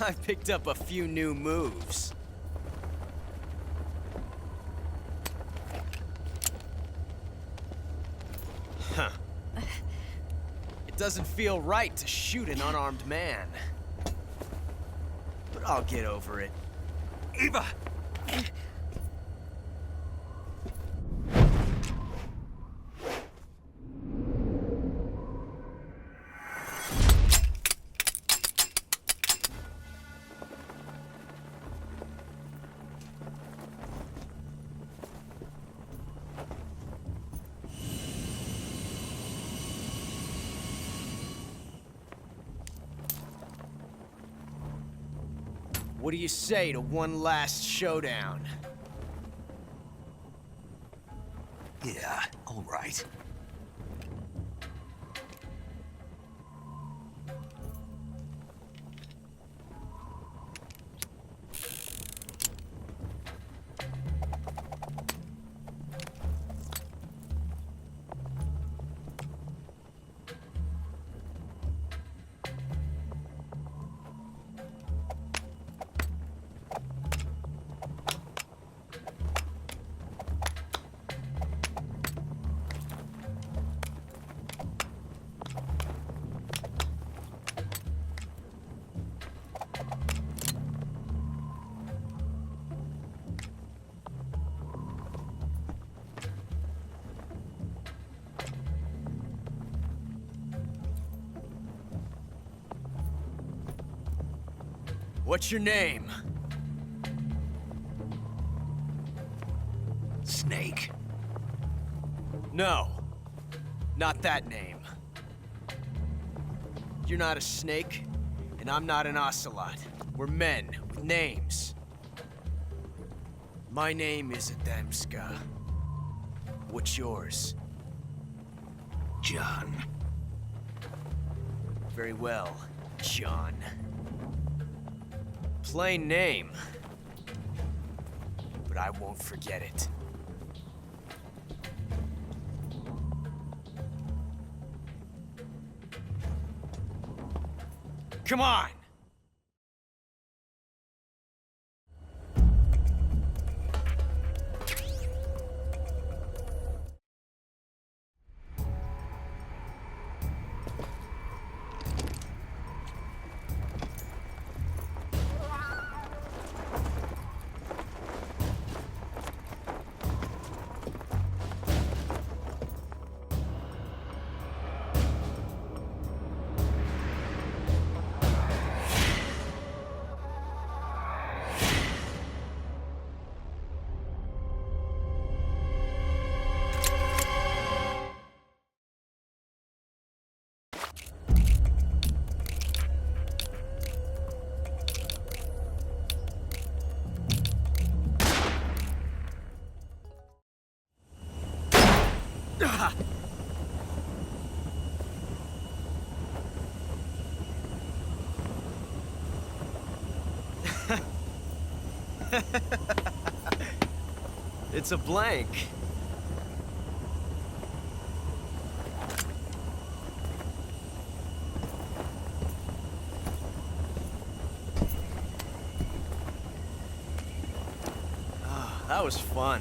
I picked up a few new moves. Huh. It doesn't feel right to shoot an unarmed man. But I'll get over it. Eva! What do you say to one last showdown? Yeah, all right. What's your name? Snake. No. Not that name. You're not a snake, and I'm not an ocelot. We're men with names. My name is Adamska. What's yours? John. Very well, John. Plain name. But I won't forget it. Come on! It's a blank. Ah, that was fun.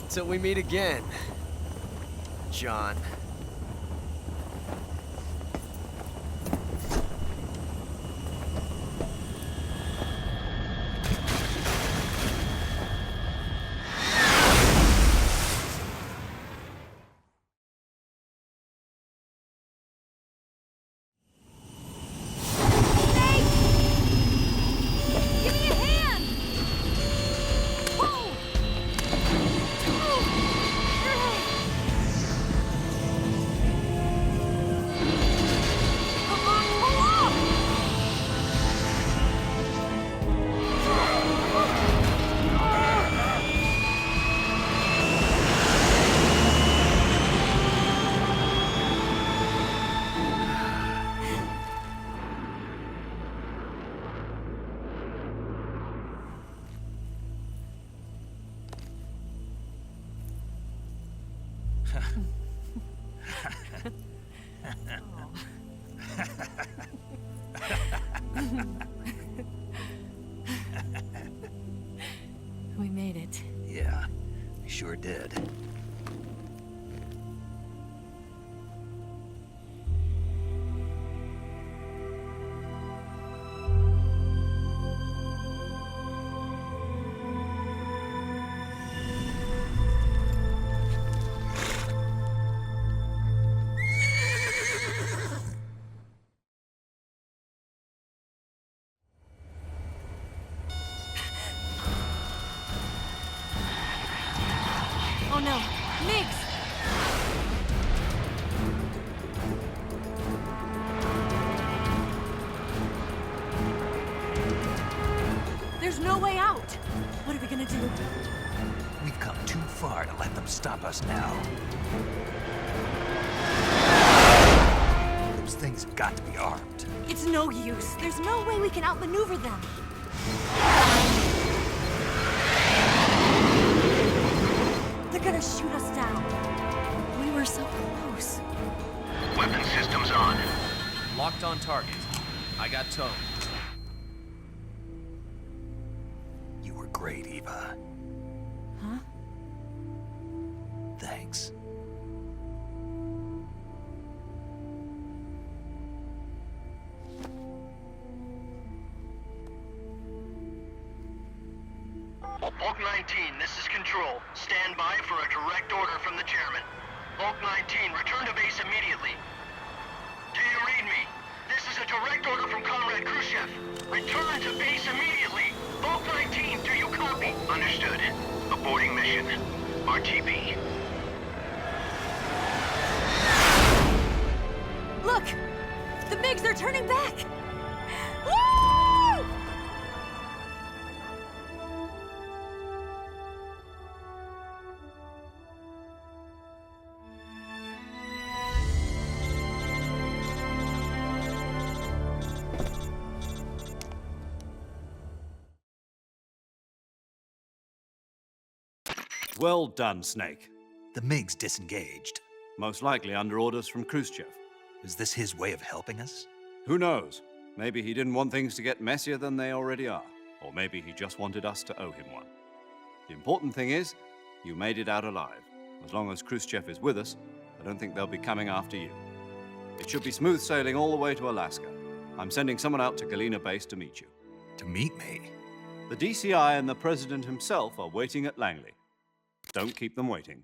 Till we meet again, John. Oh. We made it. Yeah, we sure did. Oh no, Migs! There's no way out! What are we gonna do? We've come too far to let them stop us now. Those things have got to be armed. It's no use. There's no way we can outmaneuver them. They're gonna shoot us down. We were so close. Weapon systems on. Locked on target. I got towed. You were great, Eva. Huh? Thanks. Bulk 19, this is Control. Stand by for a direct order from the chairman. Bulk 19, return to base immediately. Do you read me? This is a direct order from Comrade Khrushchev. Return to base immediately. Bulk 19, do you copy? Understood. Aborting mission. RTB. Look! The MiGs are turning back! Woo! Well done, Snake. The MiGs disengaged. Most likely under orders from Khrushchev. Is this his way of helping us? Who knows? Maybe he didn't want things to get messier than they already are. Or maybe he just wanted us to owe him one. The important thing is, you made it out alive. As long as Khrushchev is with us, I don't think they'll be coming after you. It should be smooth sailing all the way to Alaska. I'm sending someone out to Galena Base to meet you. To meet me? The DCI and the President himself are waiting at Langley. Don't keep them waiting.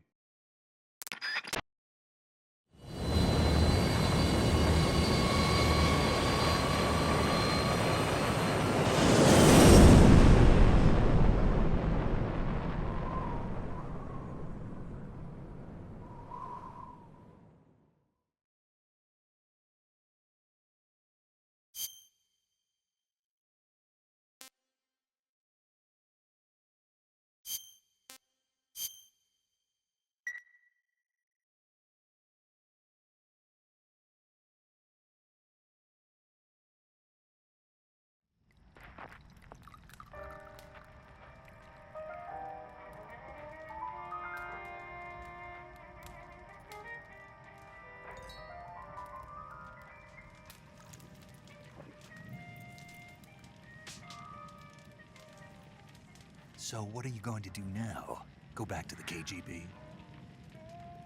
So what are you going to do now? Go back to the KGB?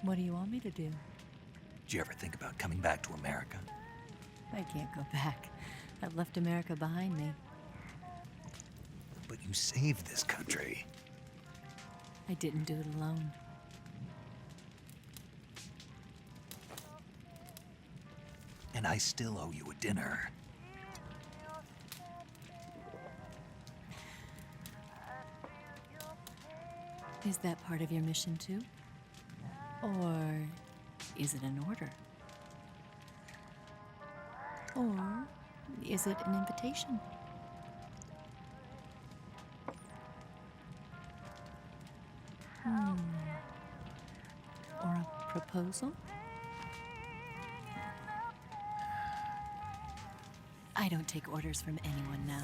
What do you want me to do? Did you ever think about coming back to America? I can't go back. I've left America behind me. But you saved this country. I didn't do it alone. And I still owe you a dinner. Is that part of your mission too? Or is it an order? Or is it an invitation? Or a proposal? I don't take orders from anyone now.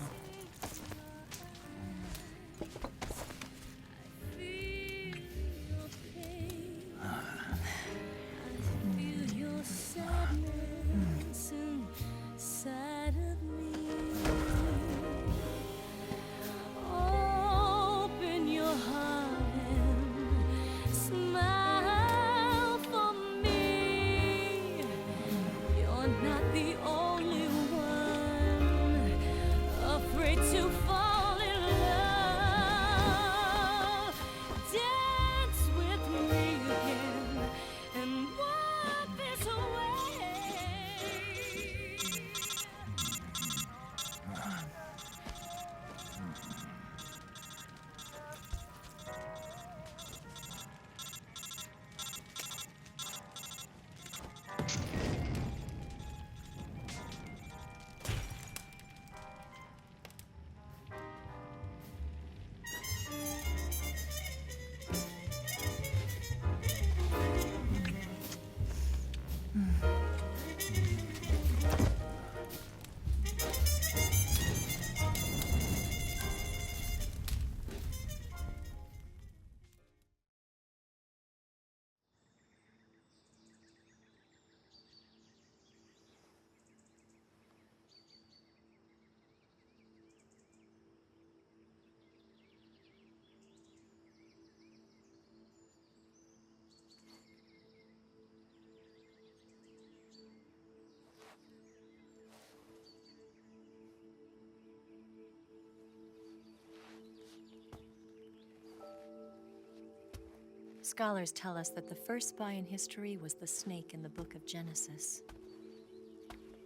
Scholars tell us that the first spy in history was the snake in the book of Genesis.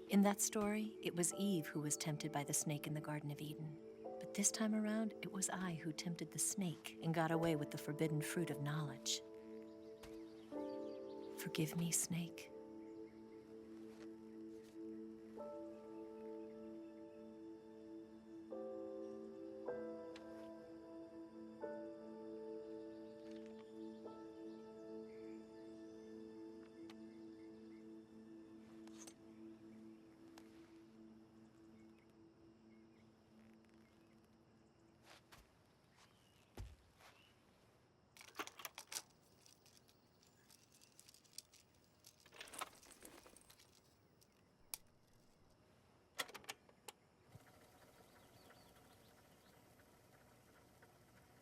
In that story, it was Eve who was tempted by the snake in the Garden of Eden. But this time around, it was I who tempted the snake and got away with the forbidden fruit of knowledge. Forgive me, snake.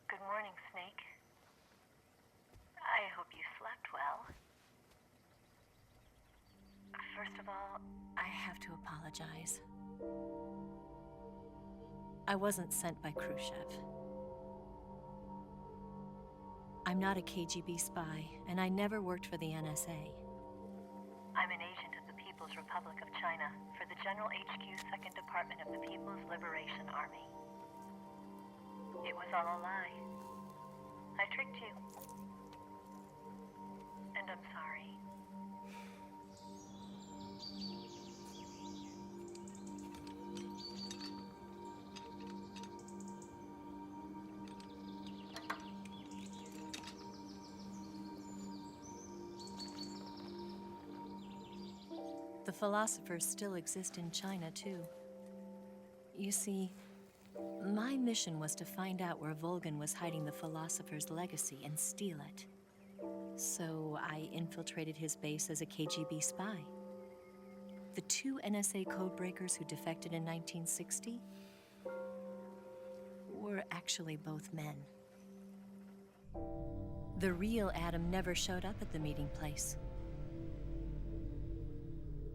Good morning, Snake. I hope you slept well. First of all, I have to apologize. I wasn't sent by Khrushchev. I'm not a KGB spy, and I never worked for the NSA. I'm an agent of the People's Republic of China for the General HQ 2nd Department of the People's Liberation Army. It was all a lie. I tricked you. And I'm sorry. The philosophers still exist in China, too. You see, my mission was to find out where Volgin was hiding the philosopher's legacy and steal it. So I infiltrated his base as a KGB spy. The two NSA codebreakers who defected in 1960 were actually both men. The real Adam never showed up at the meeting place,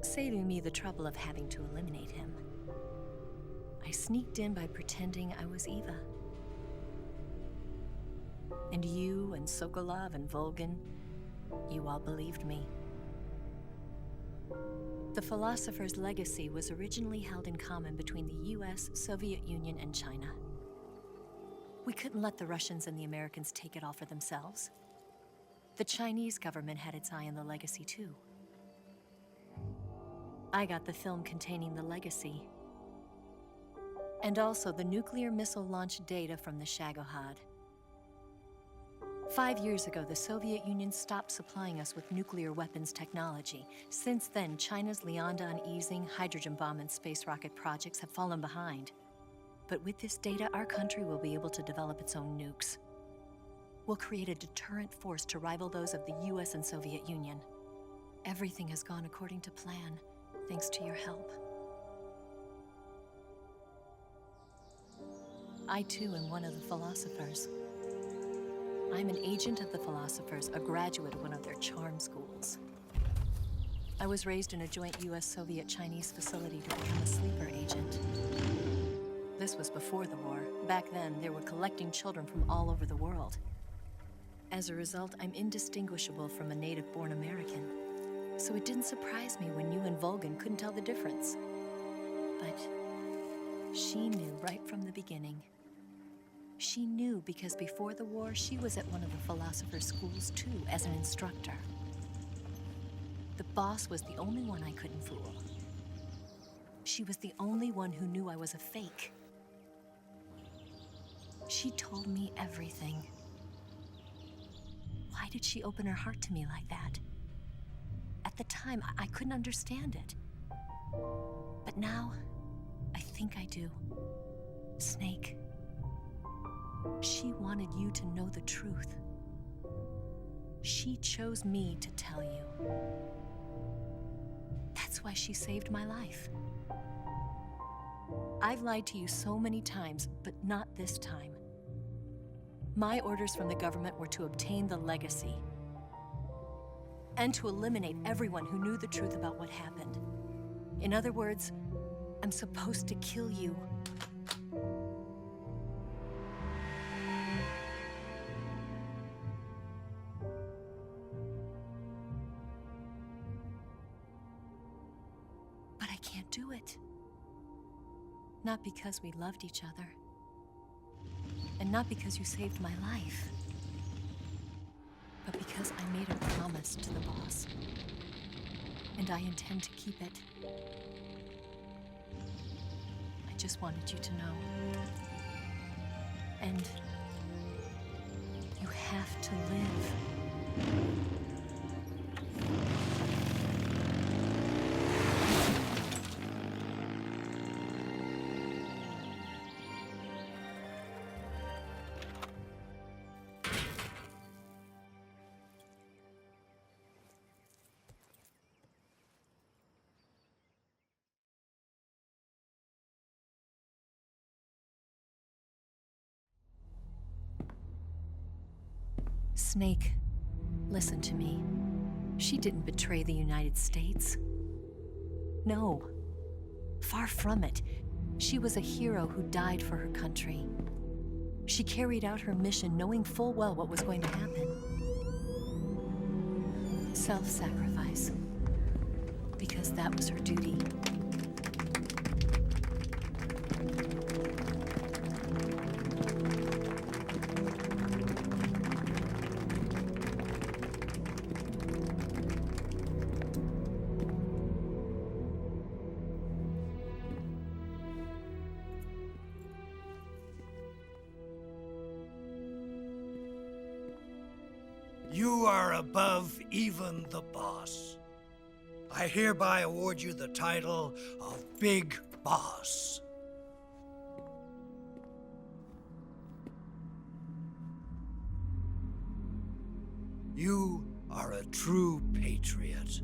saving me the trouble of having to eliminate him. I sneaked in by pretending I was Eva. And you and Sokolov and Volgin, you all believed me. The philosopher's legacy was originally held in common between the US, Soviet Union, and China. We couldn't let the Russians and the Americans take it all for themselves. The Chinese government had its eye on the legacy, too. I got the film containing the legacy, and also the nuclear missile launch data from the Shagohod. 5 years ago, the Soviet Union stopped supplying us with nuclear weapons technology. Since then, China's Liaodong easing, hydrogen bomb, and space rocket projects have fallen behind. But with this data, our country will be able to develop its own nukes. We'll create a deterrent force to rival those of the US and Soviet Union. Everything has gone according to plan, thanks to your help. I too am one of the philosophers. I'm an agent of the philosophers, a graduate of one of their charm schools. I was raised in a joint US-Soviet-Chinese facility to become a sleeper agent. This was before the war. Back then, they were collecting children from all over the world. As a result, I'm indistinguishable from a native-born American. So it didn't surprise me when you and Volgin couldn't tell the difference. But she knew right from the beginning. She knew because before the war, she was at one of the philosopher's schools too, as an instructor. The boss was the only one I couldn't fool. She was the only one who knew I was a fake. She told me everything. Why did she open her heart to me like that? At the time, I couldn't understand it. But now, I think I do. Snake. She wanted you to know the truth. She chose me to tell you. That's why she saved my life. I've lied to you so many times, but not this time. My orders from the government were to obtain the legacy and to eliminate everyone who knew the truth about what happened. In other words, I'm supposed to kill you. do it. Not because we loved each other. And not because you saved my life. But because I made a promise to the boss. And I intend to keep it. I just wanted you to know. And you have to live. Snake, listen to me. She didn't betray the United States. No. Far from it. She was a hero who died for her country. She carried out her mission knowing full well what was going to happen. Self-sacrifice. Because that was her duty. You are above even the boss. I hereby award you the title of Big Boss. You are a true patriot.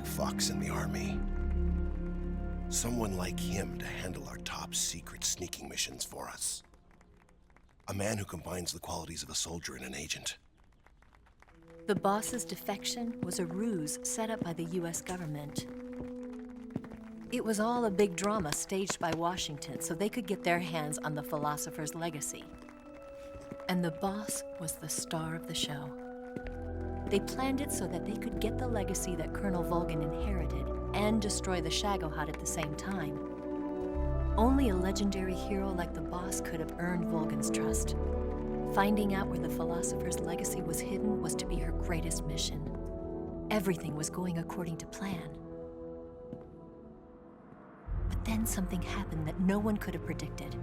Fox in the Army. Someone like him to handle our top secret sneaking missions for us. A man who combines the qualities of a soldier and an agent. The boss's defection was a ruse set up by the US government. It was all a big drama staged by Washington so they could get their hands on the philosopher's legacy. And the boss was the star of the show. They planned it so that they could get the legacy that Colonel Volgin inherited and destroy the Shagohod at the same time. Only a legendary hero like the boss could have earned Volgin's trust. Finding out where the philosopher's legacy was hidden was to be her greatest mission. Everything was going according to plan. But then something happened that no one could have predicted.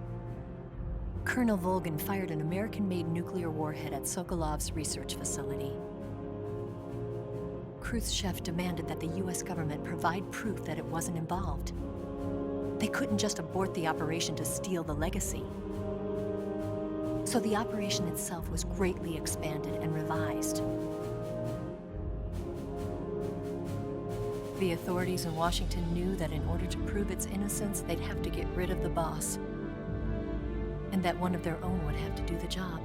Colonel Volgin fired an American-made nuclear warhead at Sokolov's research facility. Khrushchev demanded that the US government provide proof that it wasn't involved. They couldn't just abort the operation to steal the legacy. So the operation itself was greatly expanded and revised. The authorities in Washington knew that in order to prove its innocence, they'd have to get rid of the boss, and that one of their own would have to do the job.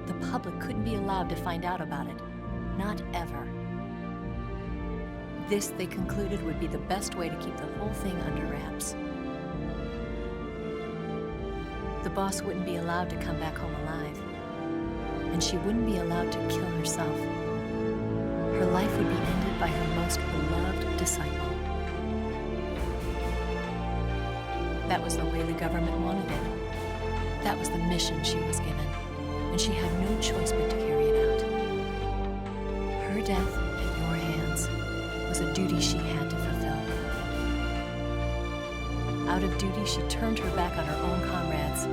The public couldn't be allowed to find out about it. Not ever. This, they concluded, would be the best way to keep the whole thing under wraps. The boss wouldn't be allowed to come back home alive. And she wouldn't be allowed to kill herself. Her life would be ended by her most beloved disciple. That was the way the government wanted it. That was the mission she was given. And she had no choice but to carry it out. Her death at your hands was a duty she had to fulfill. Out of duty, she turned her back on her own comrades.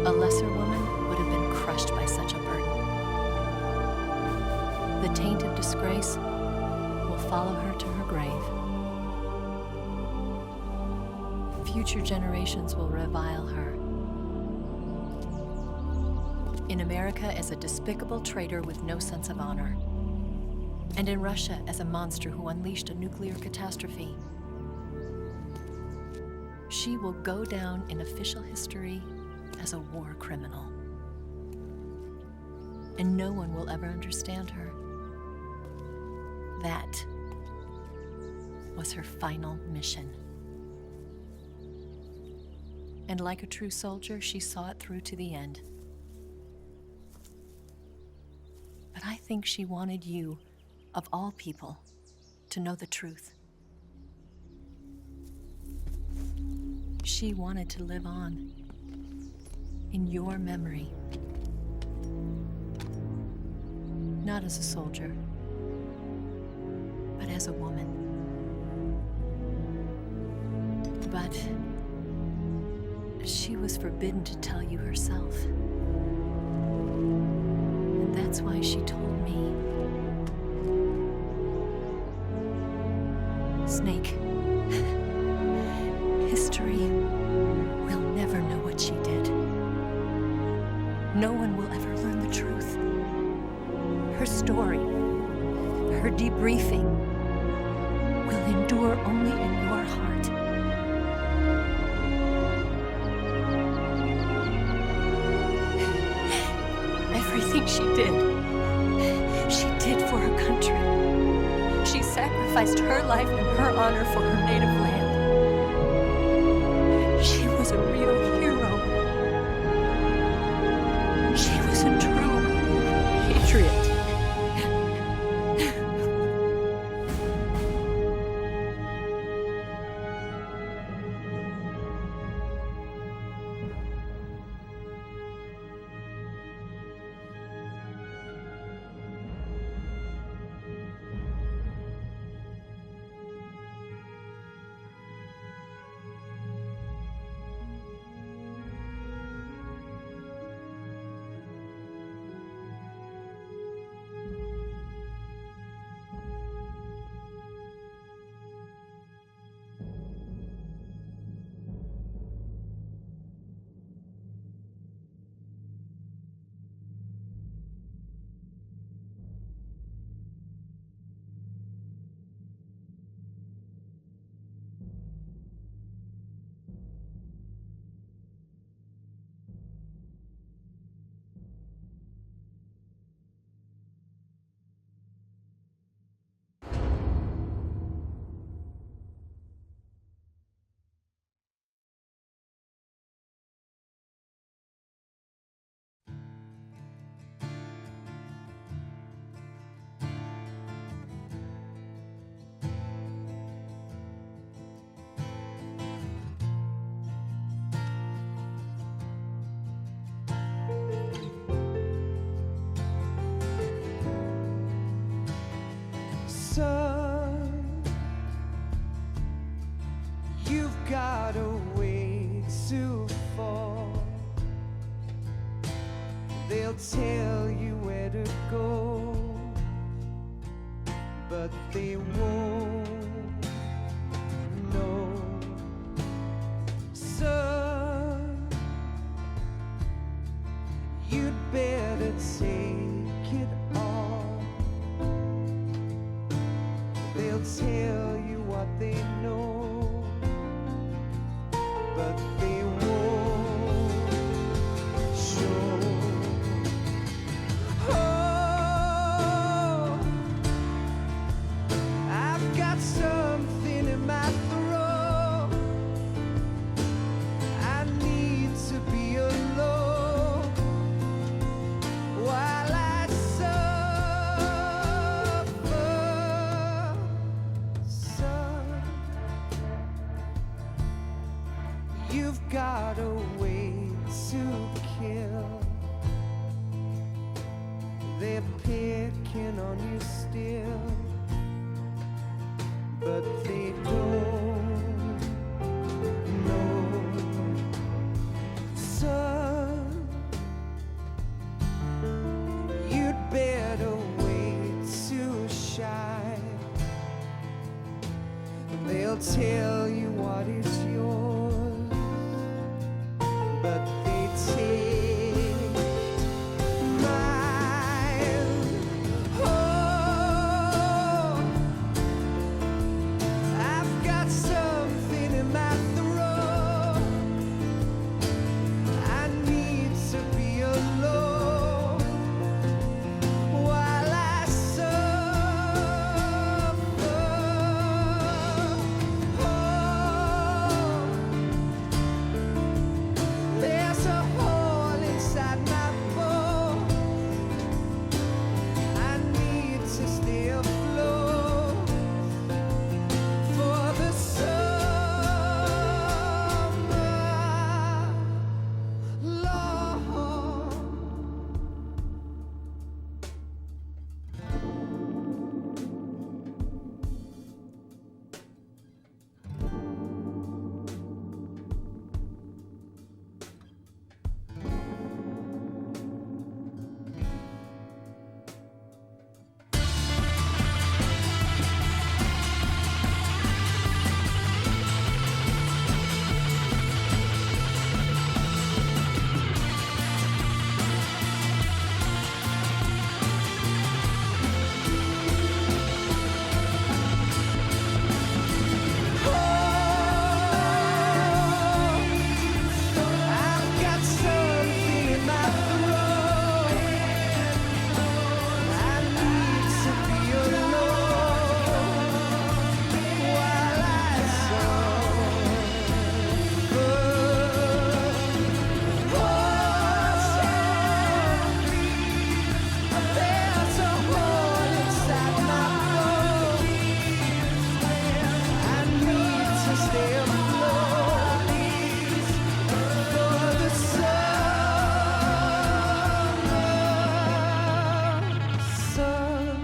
A lesser woman would have been crushed by such a burden. The taint of disgrace will follow her to her grave. Future generations will revile her. In America as a despicable traitor with no sense of honor. And in Russia as a monster who unleashed a nuclear catastrophe. She will go down in official history as a war criminal. And no one will ever understand her. That was her final mission. And like a true soldier, she saw it through to the end. But I think she wanted you, of all people, to know the truth. She wanted to live on in your memory. Not as a soldier, but as a woman. But she was forbidden to tell you herself. And that's why she told me. Snake, history will never know what she did. No one will ever learn the truth. Her story, her debriefing, will endure only in your heart. Everything she did for her country. She sacrificed her life and her honor for her native land. She was a real hero. She was a true patriot. Son, you've got a way to fall. They'll tell you where to go, but they won't know. Son, you'd better take it all. They'll tell you what they know, but they won't show. Oh, I've got something in my throat. I need to be alone while I suffer. Son, you've got a way to kill. They're picking on you still, but they don't They'll tell you what is yours, but they take mine. Oh, I've got something in my throat. I need to be alone while I suffer. Oh, there's a hole inside my bones. I need to stay afloat for the summer, Lord. I've got something in my throat. I need to be alone while I suffer. There's a hole inside my bones. I need to stay afloat for the summer sun.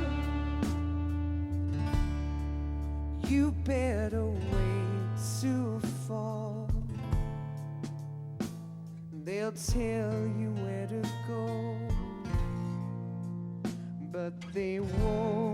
You better wait to fall. They'll tell you where to go, but they won't.